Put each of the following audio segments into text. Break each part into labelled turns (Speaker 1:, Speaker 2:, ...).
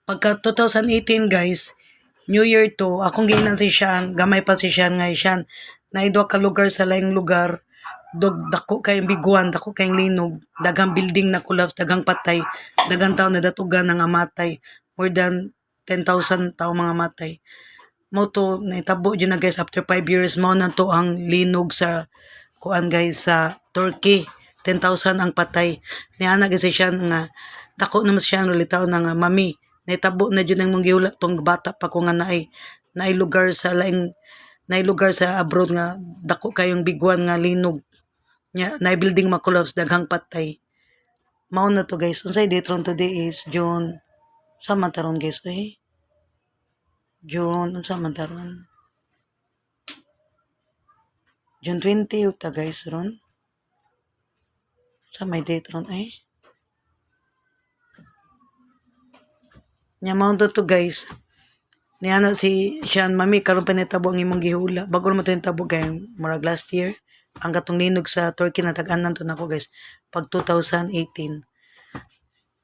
Speaker 1: Pagka 2018 guys, New Year to, akong ginan si Sean, gamay pa si Sean nga Sean. Naidwa ka lugar sa laing lugar, dako kayong biguan, dako kayong linog, dagang building na collapse, dagang patay, dagang tao na datugan nga matay, more than 10,000 tao mga matay. Mo to naitabo dyan na guys after 5 years mo na to ang linog sa kuan guys sa Turkey. 10,000 ang patay. Niya na kasi siya nga dako naman siya litaw na nga mami. Naitabo na dyan ang mong gihula tong bata pa ko nga naay lugar sa laing naay lugar sa abroad nga dako kayong biguan nga linog. Nya naay building ma-collapse daghang patay. Mao na to guys. Unsay date ron today is June. Sa man taron guys June, unsa man taron? June 20 ta guys ron. Sa may date ron Nya mao to guys. Niya na si Sean mami karon pa nitabo ang imong gihula. Bago mo to nitabo kay murag last year. Ang katong linog sa Turkey na tag-anan to nako guys. Pag 2018.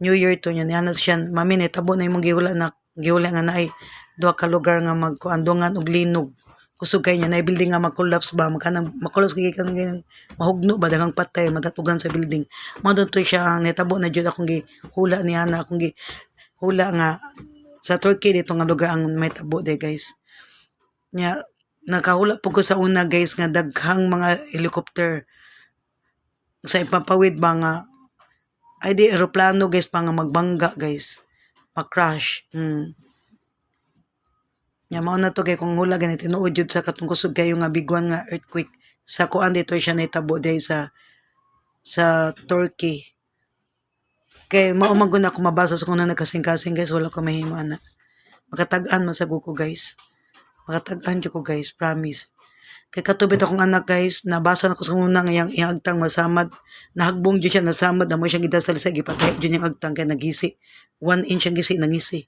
Speaker 1: New Year to niya na si Sean mami nitabo na imong gihula na gihula nga naay duha ka lugar nga magkuandungan og linog. Kusog kay niya na building nga mag-collapse ba makanang mag-collapse kay kanang mahugno ba daghang patay matatugan sa building. Mao to siya nitabo na jud akong gihula niya na akong gihula nga sa Turkey dito nga lugar ang may tabo de guys. Nya nakahula po ko sa una guys nga daghang mga helicopter sa ipapawid ba nga ay di eroplano guys pa nga magbangga guys mag-crash. Nya mao na to kay kung hula gani tinuod jud sa katong kusog kayo nga biguan nga earthquake sa kuan dito siya nahitabo day sa Turkey. Kay mao man gud ako mabasa sa kung nagkasing-kasing guys wala ko mahimo ana. Makatag-an man sa ko guys. Makatag-an jud ko guys, promise. Kay katubit akong anak guys, nabasa na ko sa una nga iyang agtang masamad. Nahagbong jud siya nasamad na mo siyang gidasal sa gipatay jud yung agtang kay nagisi. 1 inch ang gisi nangisi.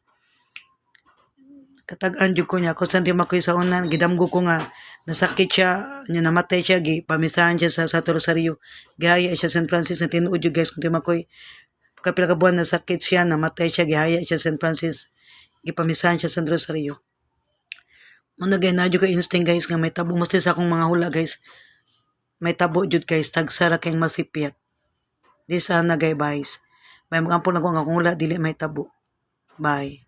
Speaker 1: Katag-an jud ko niya kung saan di makoy sa una gidamgo ko nga nasakit siya nya namatay siya pamisahan siya sa Santo Rosario. Gihaya siya San Francis na tinuod jud guys kung di makoy kapila ka buwan na sakit siya, namatay siya, gihaya siya St. Francis, gipamisahan siya sa Rosario. Muna gay na jud ka instinct guys nga may tabo musti sa akong mga hula guys. May tabo jud guys tagsara kayong masipyat. Di sana gay guys. May magampo na ko nga akong hula dili may tabo. Bye.